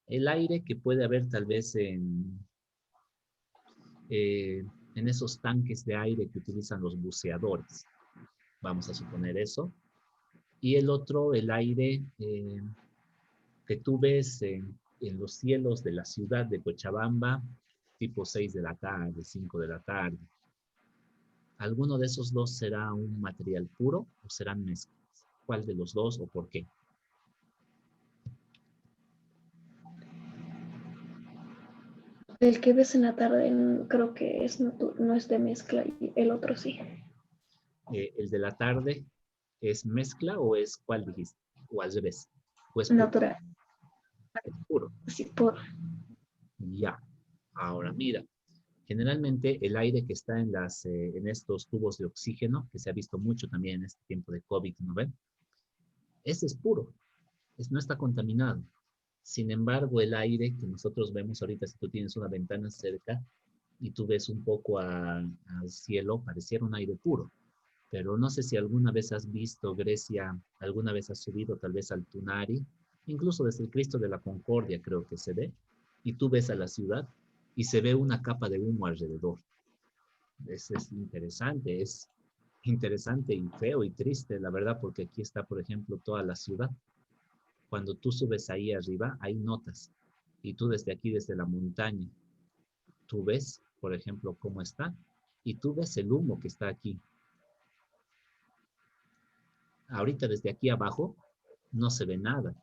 El aire que puede haber tal vez en esos tanques de aire que utilizan los buceadores. Vamos a suponer eso. Y el otro, el aire que tú ves en los cielos de la ciudad de Cochabamba, tipo 6 de la tarde, 5 de la tarde. ¿Alguno de esos dos será un material puro o serán mezclas? ¿Cuál de los dos o por qué? El que ves en la tarde creo que no es de mezcla y el otro sí. ¿El de la tarde es mezcla o es cuál dijiste? ¿O al revés? ¿O es puro? Natural. Es puro. Sí, por. Ya. Ahora mira, generalmente el aire que está en estos tubos de oxígeno, que se ha visto mucho también en este tiempo de COVID, ¿no ven? Ese es puro, no está contaminado. Sin embargo, el aire que nosotros vemos ahorita, si tú tienes una ventana cerca y tú ves un poco al cielo, pareciera un aire puro. Pero no sé si alguna vez has visto Grecia, alguna vez has subido tal vez al Tunari, incluso desde el Cristo de la Concordia creo que se ve, y tú ves a la ciudad y se ve una capa de humo alrededor. Es interesante y feo y triste, la verdad, porque aquí está, por ejemplo, toda la ciudad. Cuando tú subes ahí arriba, hay notas. Y tú desde aquí, desde la montaña, tú ves, por ejemplo, cómo está. Y tú ves el humo que está aquí. Ahorita desde aquí abajo no se ve nada.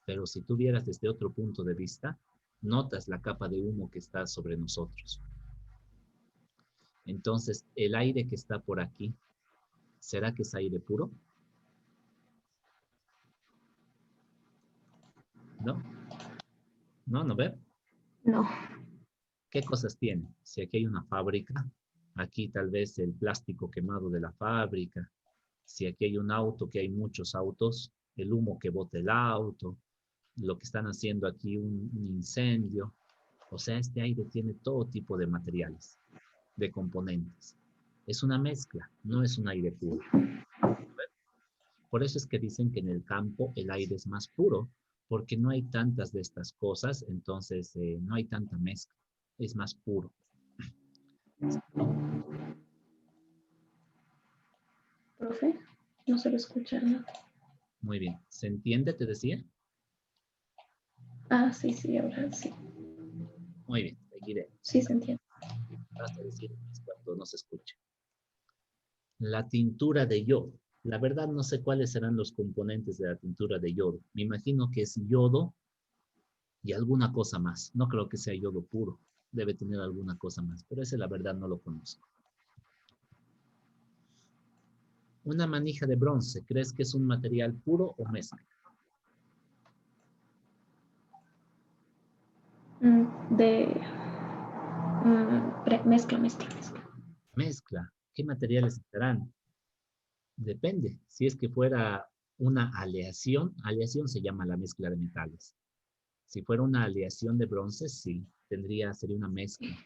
Pero si tú vieras desde otro punto de vista, notas la capa de humo que está sobre nosotros. Entonces, el aire que está por aquí, ¿será que es aire puro? ¿No? ¿No? ¿No ve? No. ¿Qué cosas tiene? Si aquí hay una fábrica, aquí tal vez el plástico quemado de la fábrica. Si aquí hay un auto, que hay muchos autos, el humo que bota el auto, lo que están haciendo aquí, un incendio. O sea, este aire tiene todo tipo de materiales, de componentes. Es una mezcla, no es un aire puro. Por eso es que dicen que en el campo el aire es más puro, porque no hay tantas de estas cosas, entonces no hay tanta mezcla, es más puro. Profe, no se lo escucha nada. Muy bien, ¿se entiende, te decía? Ah, sí, sí, ahora sí. Muy bien, seguiremos. Sí se entiende. Basta decir cuando no se escuche. La tintura de yodo. La verdad no sé cuáles serán los componentes de la tintura de yodo. Me imagino que es yodo y alguna cosa más. No creo que sea yodo puro. Debe tener alguna cosa más, pero ese la verdad no lo conozco. Una manija de bronce, ¿crees que es un material puro o mezcla? De mezcla, mezcla, mezcla. Mezcla. ¿Qué materiales estarán? Depende. Si es que fuera una aleación se llama la mezcla de metales. Si fuera una aleación de bronce, sí, sería una mezcla.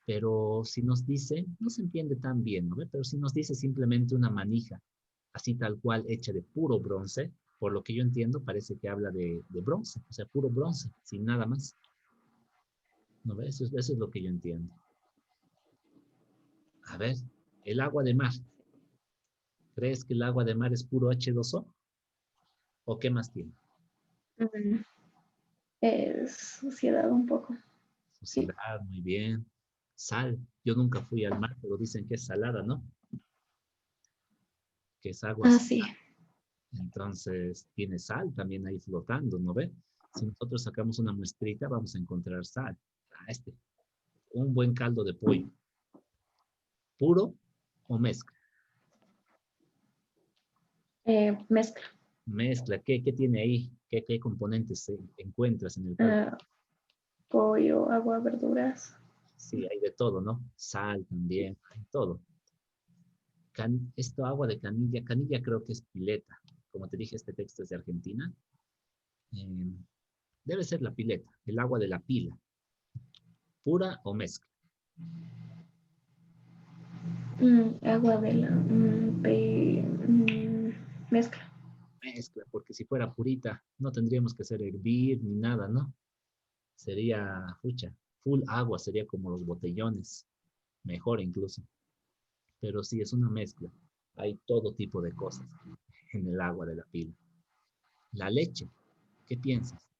Pero si nos dice, no se entiende tan bien, ¿no? Pero si nos dice simplemente una manija, así tal cual, hecha de puro bronce, por lo que yo entiendo, parece que habla de bronce, o sea, puro bronce, sin nada más. ¿No ves? Eso es lo que yo entiendo. A ver, el agua de mar. ¿Crees que el agua de mar es puro H2O? ¿O qué más tiene? Mm, Es suciedad un poco. Sí. Suciedad, muy bien. Sal. Yo nunca fui al mar, pero dicen que es salada, ¿no? Que es agua Ah, salada. sí. Entonces, tiene sal también ahí flotando, ¿no ve? Si nosotros sacamos una muestrita, vamos a encontrar sal. Un buen caldo de pollo. ¿Puro o mezcla? Mezcla. Mezcla. ¿Qué tiene ahí? ¿Qué componentes encuentras en el caldo? Ah, pollo, agua, verduras. Sí, hay de todo, ¿no? Sal también, hay todo. Esto agua de canilla, canilla creo que es pileta. Como te dije, este texto es de Argentina. Eh, debe ser la pileta, el agua de la pila. ¿Pura o mezcla? Agua de la mezcla. Mezcla, porque si fuera purita, no tendríamos que hacer hervir ni nada, ¿no? Sería, fucha, full agua, sería como los botellones, mejor incluso. Pero sí, es una mezcla. Hay todo tipo de cosas en el agua de la pila. La leche, ¿qué piensas?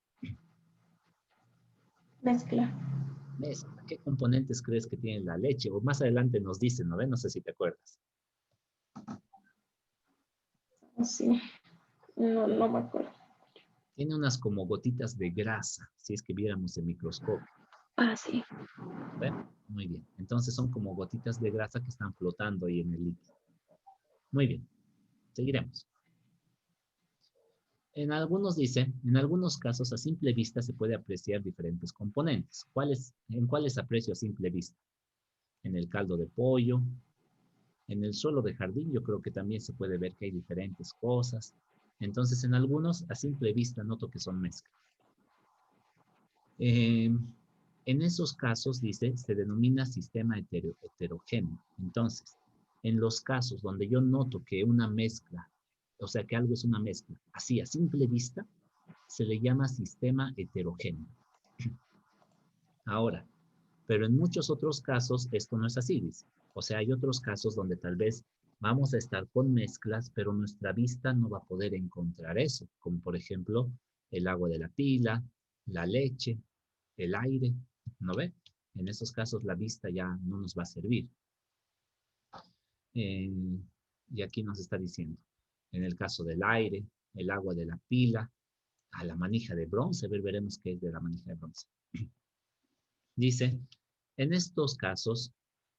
Mezcla. Mezcla. ¿Qué componentes crees que tiene la leche? O más adelante nos dicen, ¿no ve? No sé si te acuerdas. Sí. No, no me acuerdo. Tiene unas como gotitas de grasa, si es que viéramos el microscopio. Ah, sí. ¿Ve? Muy bien. Entonces son como gotitas de grasa que están flotando ahí en el líquido. Muy bien. Seguiremos. En algunos dice, en algunos casos a simple vista se puede apreciar diferentes componentes. ¿En cuáles aprecio a simple vista? En el caldo de pollo, en el suelo de jardín, yo creo que también se puede ver que hay diferentes cosas. Entonces, en algunos a simple vista noto que son mezclas. En esos casos, dice, se denomina sistema heterogéneo. Entonces, en los casos donde yo noto que una mezcla, o sea, que algo es una mezcla, así a simple vista, se le llama sistema heterogéneo. Ahora, pero en muchos otros casos esto no es así, dice. O sea, hay otros casos donde tal vez vamos a estar con mezclas, pero nuestra vista no va a poder encontrar eso, como por ejemplo el agua de la pila, la leche, el aire, ¿no ve? En esos casos la vista ya no nos va a servir. Eh, y aquí nos está diciendo, en el caso del aire, el agua de la pila, a la manija de bronce, veremos qué es de la manija de bronce. Dice, en estos casos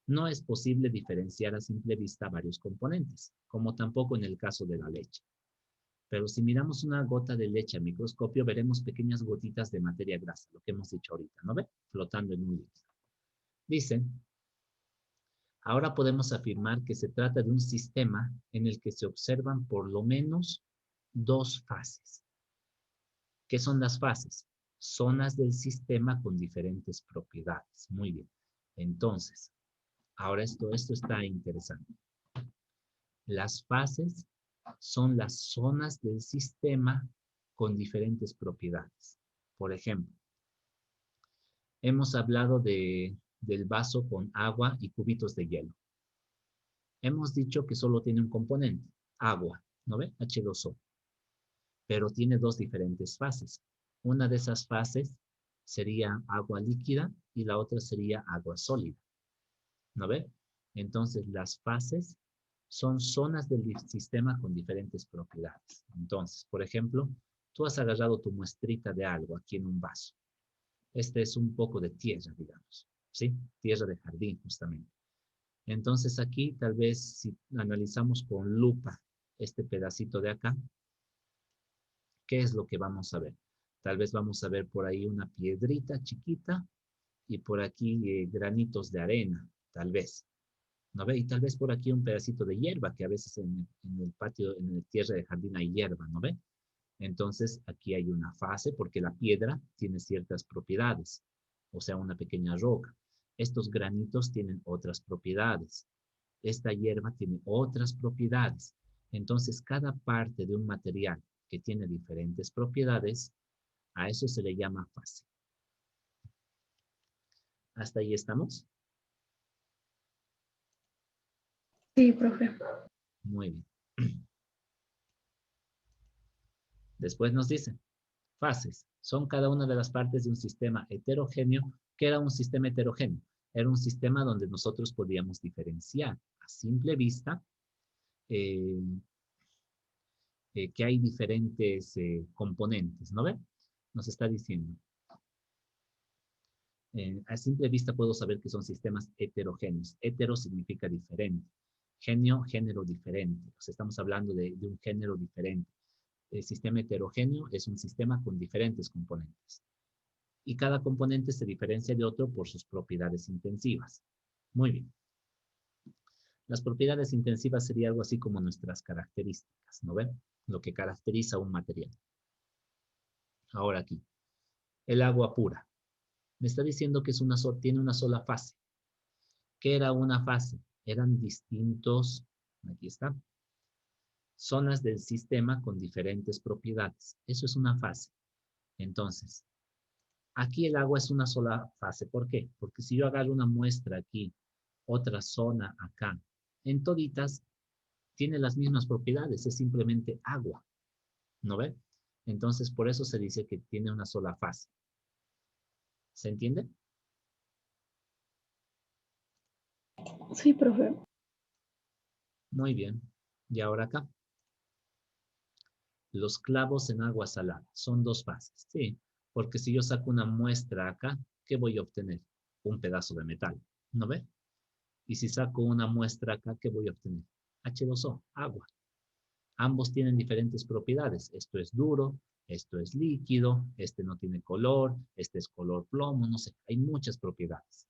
no es posible diferenciar a simple vista varios componentes, como tampoco en el caso de la leche. Pero si miramos una gota de leche a microscopio, veremos pequeñas gotitas de materia grasa, lo que hemos dicho ahorita, ¿no ve? Flotando en un líquido. Dice, ahora podemos afirmar que se trata de un sistema en el que se observan por lo menos dos fases. ¿Qué son las fases? Zonas del sistema con diferentes propiedades. Muy bien. Entonces, ahora esto está interesante. Las fases son las zonas del sistema con diferentes propiedades. Por ejemplo, hemos hablado del vaso con agua y cubitos de hielo. Hemos dicho que solo tiene un componente, agua, ¿no ve? H2O. Pero tiene dos diferentes fases. Una de esas fases sería agua líquida y la otra sería agua sólida, ¿no ve? Entonces, las fases son zonas del sistema con diferentes propiedades. Entonces, por ejemplo, tú has agarrado tu muestrita de algo aquí en un vaso. Este es un poco de tierra, digamos, ¿sí? Tierra de jardín, justamente. Entonces, aquí tal vez si analizamos con lupa este pedacito de acá, ¿qué es lo que vamos a ver? Tal vez vamos a ver por ahí una piedrita chiquita y por aquí granitos de arena, tal vez. ¿No ve? Y tal vez por aquí un pedacito de hierba, que a veces en el patio, en el tierra de jardín hay hierba, ¿no ve? Entonces aquí hay una fase porque la piedra tiene ciertas propiedades, o sea, una pequeña roca. Estos granitos tienen otras propiedades. Esta hierba tiene otras propiedades. Entonces, cada parte de un material que tiene diferentes propiedades, a eso se le llama fase. ¿Hasta ahí estamos? Sí, profe. Muy bien. Después nos dice, fases son cada una de las partes de un sistema heterogéneo. ¿Que era un sistema heterogéneo? Era un sistema donde nosotros podíamos diferenciar a simple vista eh, que hay diferentes componentes, ¿no ve? Nos está diciendo. A simple vista puedo saber que son sistemas heterogéneos. Hetero significa diferente. Genio, género diferente. O sea, estamos hablando de un género diferente. El sistema heterogéneo es un sistema con diferentes componentes. Y cada componente se diferencia de otro por sus propiedades intensivas. Muy bien. Las propiedades intensivas sería algo así como nuestras características, ¿no ven? Lo que caracteriza un material. Ahora aquí, el agua pura. Me está diciendo que tiene una sola fase. ¿Qué era una fase? Eran distintos, aquí está, zonas del sistema con diferentes propiedades. Eso es una fase. Entonces, aquí el agua es una sola fase. ¿Por qué? Porque si yo agarro una muestra aquí, otra zona acá, en toditas tiene las mismas propiedades, es simplemente agua, ¿no ve? Entonces, por eso se dice que tiene una sola fase. ¿Se entiende? Sí, profe. Muy bien. Y ahora acá. Los clavos en agua salada son dos fases. Sí, porque si yo saco una muestra acá, ¿qué voy a obtener? Un pedazo de metal, ¿no ve? Y si saco una muestra acá, ¿qué voy a obtener? H2O, agua. Ambos tienen diferentes propiedades. Esto es duro, esto es líquido, este no tiene color, este es color plomo, no sé. Hay muchas propiedades.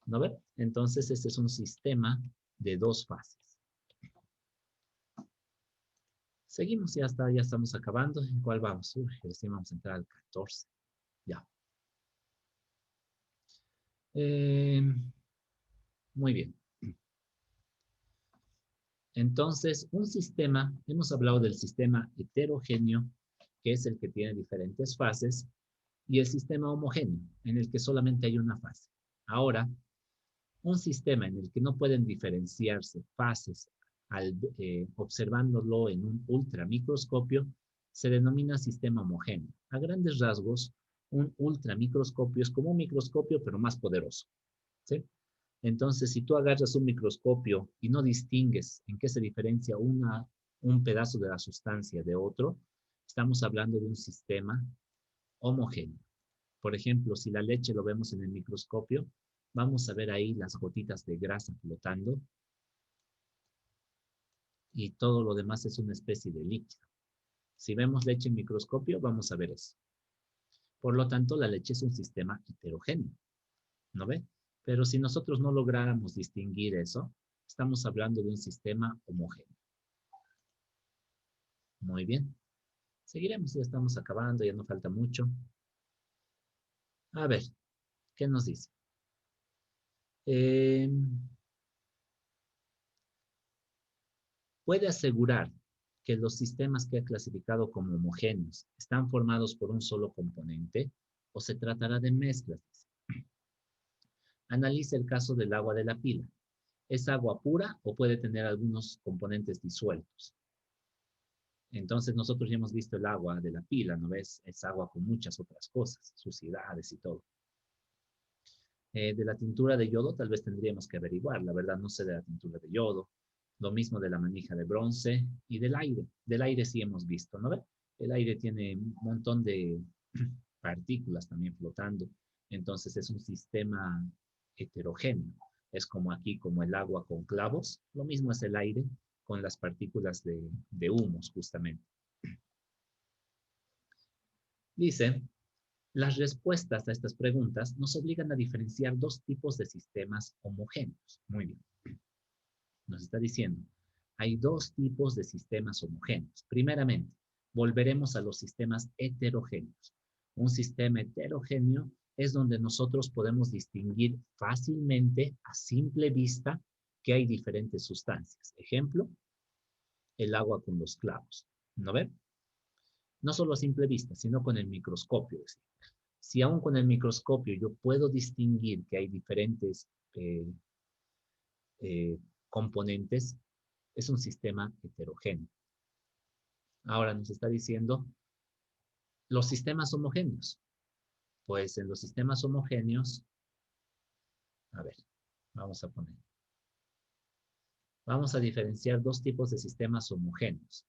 ¿No ve? Entonces, este es un sistema de dos fases. Seguimos, ya estamos acabando. ¿En cuál vamos? Uy, recién vamos a entrar al 14. Ya. Eh, muy bien. Entonces, un sistema, hemos hablado del sistema heterogéneo, que es el que tiene diferentes fases, y el sistema homogéneo, en el que solamente hay una fase. Ahora, un sistema en el que no pueden diferenciarse fases observándolo en un ultramicroscopio, se denomina sistema homogéneo. A grandes rasgos, un ultramicroscopio es como un microscopio, pero más poderoso. ¿Sí? Entonces, si tú agarras un microscopio y no distingues en qué se diferencia un pedazo de la sustancia de otro, estamos hablando de un sistema homogéneo. Por ejemplo, si la leche lo vemos en el microscopio, vamos a ver ahí las gotitas de grasa flotando y todo lo demás es una especie de líquido. Si vemos leche en microscopio, vamos a ver eso. Por lo tanto, la leche es un sistema heterogéneo, ¿no ve? Pero si nosotros no lográramos distinguir eso, estamos hablando de un sistema homogéneo. Muy bien. Seguiremos, ya estamos acabando, ya no falta mucho. A ver, ¿qué nos dice? Puede asegurar que los sistemas que ha clasificado como homogéneos están formados por un solo componente o se tratará de mezclas. Analiza el caso del agua de la pila. ¿Es agua pura o puede tener algunos componentes disueltos? Entonces nosotros ya hemos visto el agua de la pila, ¿no ves? Es agua con muchas otras cosas, suciedades y todo. De la tintura de yodo tal vez tendríamos que averiguar, la verdad no sé de la tintura de yodo. Lo mismo de la manija de bronce y del aire. Del aire sí hemos visto, ¿no ve? El aire tiene un montón de partículas también flotando. Entonces es un sistema heterogéneo. Es como aquí, como el agua con clavos. Lo mismo es el aire con las partículas de humos, justamente. Dice, las respuestas a estas preguntas nos obligan a diferenciar dos tipos de sistemas homogéneos. Muy bien. Nos está diciendo, hay dos tipos de sistemas homogéneos. Primeramente, volveremos a los sistemas heterogéneos. Un sistema heterogéneo es donde nosotros podemos distinguir fácilmente, a simple vista, que hay diferentes sustancias. Ejemplo, el agua con los clavos. ¿No ven? No solo a simple vista, sino con el microscopio. Si aún con el microscopio yo puedo distinguir que hay diferentes eh, componentes, es un sistema heterogéneo. Ahora nos está diciendo Los sistemas homogéneos. Pues en los sistemas homogéneos, a ver, vamos a poner. Vamos a diferenciar dos tipos de sistemas homogéneos.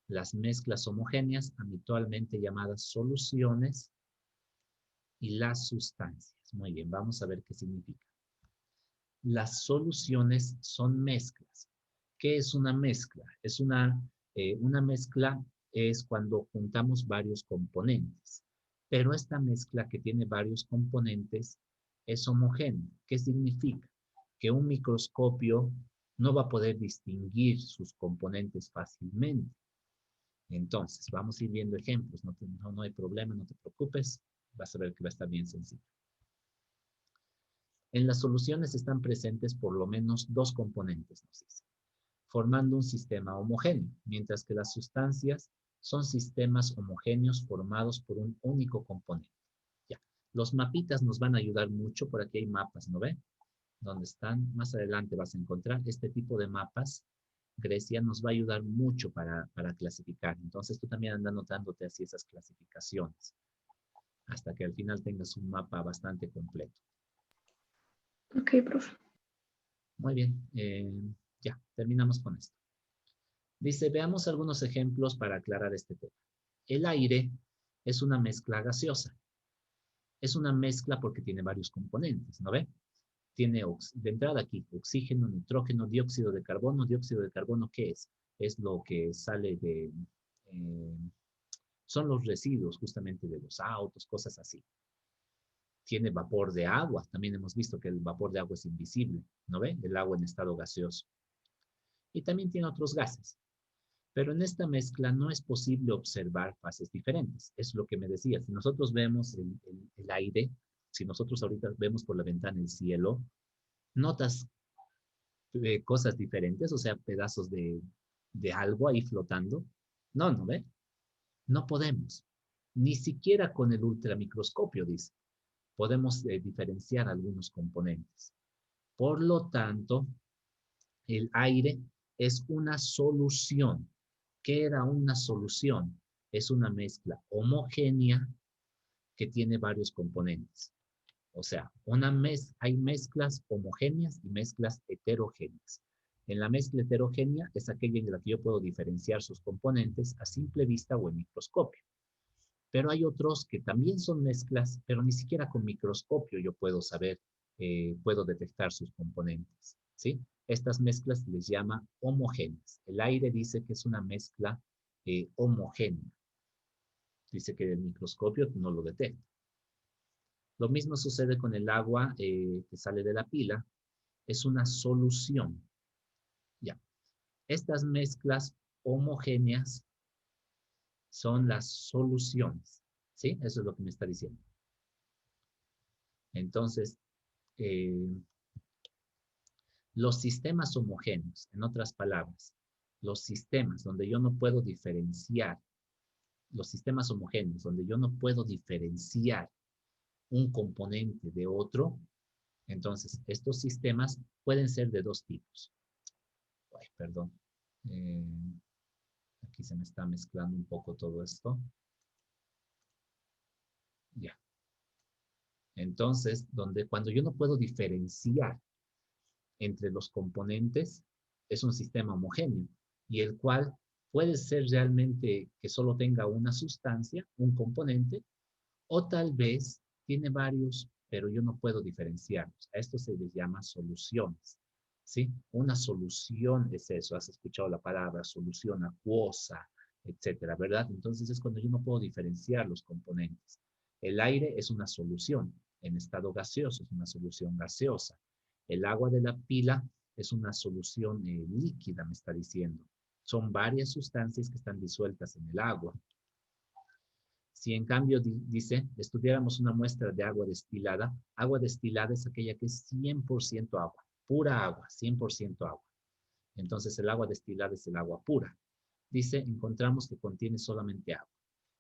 Las mezclas homogéneas, habitualmente llamadas soluciones, y las sustancias. Muy bien, vamos a ver qué significa. Las soluciones son mezclas. ¿Qué es una mezcla? Una mezcla es cuando juntamos varios componentes, pero esta mezcla que tiene varios componentes es homogénea. ¿Qué significa? Que un microscopio no va a poder distinguir sus componentes fácilmente. Entonces, vamos a ir viendo ejemplos. No hay problema, no te preocupes. Vas a ver que va a estar bien sencillo. En las soluciones están presentes por lo menos dos componentes, nos dice, formando un sistema homogéneo, mientras que las sustancias son sistemas homogéneos formados por un único componente. Ya, los mapitas nos van a ayudar mucho. Por aquí hay mapas, ¿no ve? Donde están, más adelante vas a encontrar este tipo de mapas. Grecia nos va a ayudar mucho para clasificar. Entonces tú también anda anotándote así esas clasificaciones, hasta que al final tengas un mapa bastante completo. Ok, profe. Muy bien, ya, terminamos con esto. Dice, veamos algunos ejemplos para aclarar este tema. El aire es una mezcla gaseosa. Es una mezcla porque tiene varios componentes, ¿no ve? Tiene de entrada aquí oxígeno, nitrógeno, dióxido de carbono. Dióxido de carbono, ¿qué es? Es lo que sale de... son los residuos justamente de los autos, cosas así. Tiene vapor de agua. También hemos visto que el vapor de agua es invisible, ¿no ve? El agua en estado gaseoso. Y también tiene otros gases. Pero en esta mezcla no es posible observar fases diferentes. Es lo que me decía. Si nosotros vemos el aire, si nosotros ahorita vemos por la ventana el cielo, notas cosas diferentes, o sea, pedazos de algo ahí flotando. No, ¿no ve? No podemos. Ni siquiera con el ultramicroscopio, dice, podemos diferenciar algunos componentes. Por lo tanto, el aire es una solución. ¿Qué era una solución? Es una mezcla homogénea que tiene varios componentes. O sea, hay mezclas homogéneas y mezclas heterogéneas. En la mezcla heterogénea es aquella en la que yo puedo diferenciar sus componentes a simple vista o en microscopio. Pero hay otros que también son mezclas, pero ni siquiera con microscopio yo puedo saber, puedo detectar sus componentes, ¿sí? Estas mezclas se les llama homogéneas. El aire dice que es una mezcla homogénea. Dice que el microscopio no lo detecta. Lo mismo sucede con el agua que sale de la pila. Es una solución. Ya. Estas mezclas homogéneas son las soluciones, ¿sí? Eso es lo que me está diciendo. Entonces, los sistemas homogéneos, en otras palabras, los sistemas donde yo no puedo diferenciar, los sistemas homogéneos donde yo no puedo diferenciar un componente de otro, entonces estos sistemas pueden ser de dos tipos. Ay, perdón. Aquí se me está mezclando un poco todo esto. Ya. Entonces, cuando yo no puedo diferenciar entre los componentes, es un sistema homogéneo y el cual puede ser realmente que solo tenga una sustancia, un componente, o tal vez tiene varios, pero yo no puedo diferenciarlos. A esto se les llama soluciones, ¿sí? Una solución es eso, has escuchado la palabra solución acuosa, etcétera, ¿verdad? Entonces es cuando yo no puedo diferenciar los componentes. El aire es una solución en estado gaseoso, es una solución gaseosa. El agua de la pila es una solución líquida, me está diciendo. Son varias sustancias que están disueltas en el agua. Si en cambio, dice, estudiáramos una muestra de agua destilada es aquella que es 100% agua, pura agua, 100% agua. Entonces el agua destilada es el agua pura. Dice, encontramos que contiene solamente agua.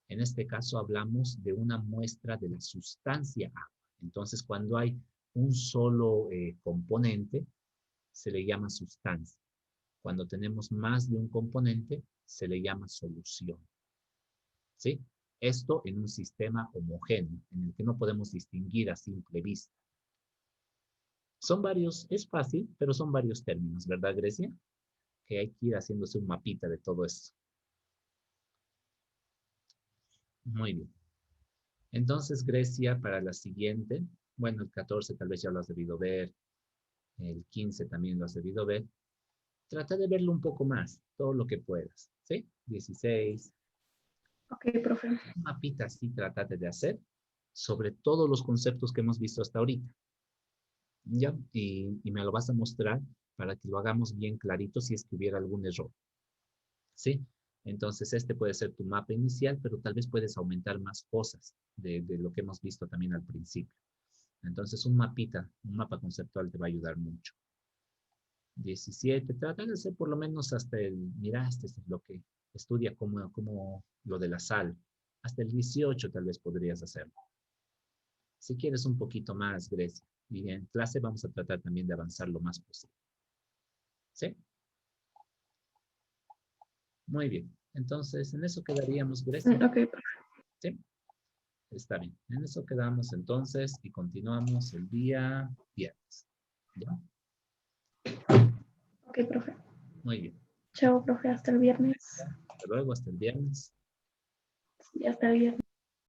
En este caso hablamos de una muestra de la sustancia agua. Entonces cuando hay un solo componente, se le llama sustancia. Cuando tenemos más de un componente, se le llama solución. ¿Sí? Esto en un sistema homogéneo, en el que no podemos distinguir a simple vista. Son varios, es fácil, pero son varios términos, ¿verdad, Grecia? Que hay que ir haciéndose un mapita de todo esto. Muy bien. Entonces, Grecia, para la siguiente, bueno, el 14 tal vez ya lo has debido ver, el 15 también lo has debido ver. Trata de verlo un poco más, todo lo que puedas, ¿sí? 16. Ok, profe. Un mapita así trate de hacer sobre todos los conceptos que hemos visto hasta ahorita. ¿Ya? Y me lo vas a mostrar para que lo hagamos bien clarito si es que hubiera algún error. ¿Sí? Entonces, este puede ser tu mapa inicial, pero tal vez puedes aumentar más cosas de lo que hemos visto también al principio. Entonces, un mapita, un mapa conceptual te va a ayudar mucho. 17, trata de hacer por lo menos hasta el, mira, este es lo que estudia como lo de la sal. Hasta el 18 tal vez podrías hacerlo. Si quieres un poquito más, Grecia. Y en clase vamos a tratar también de avanzar lo más posible. ¿Sí? Muy bien. Entonces, en eso quedaríamos, Grecia. Ok, profe. ¿Sí? Está bien. En eso quedamos entonces y continuamos el día viernes. ¿Ya? Ok, profe. Muy bien. Chao, profe. Hasta el viernes. Hasta luego, hasta el viernes. Y hasta el viernes.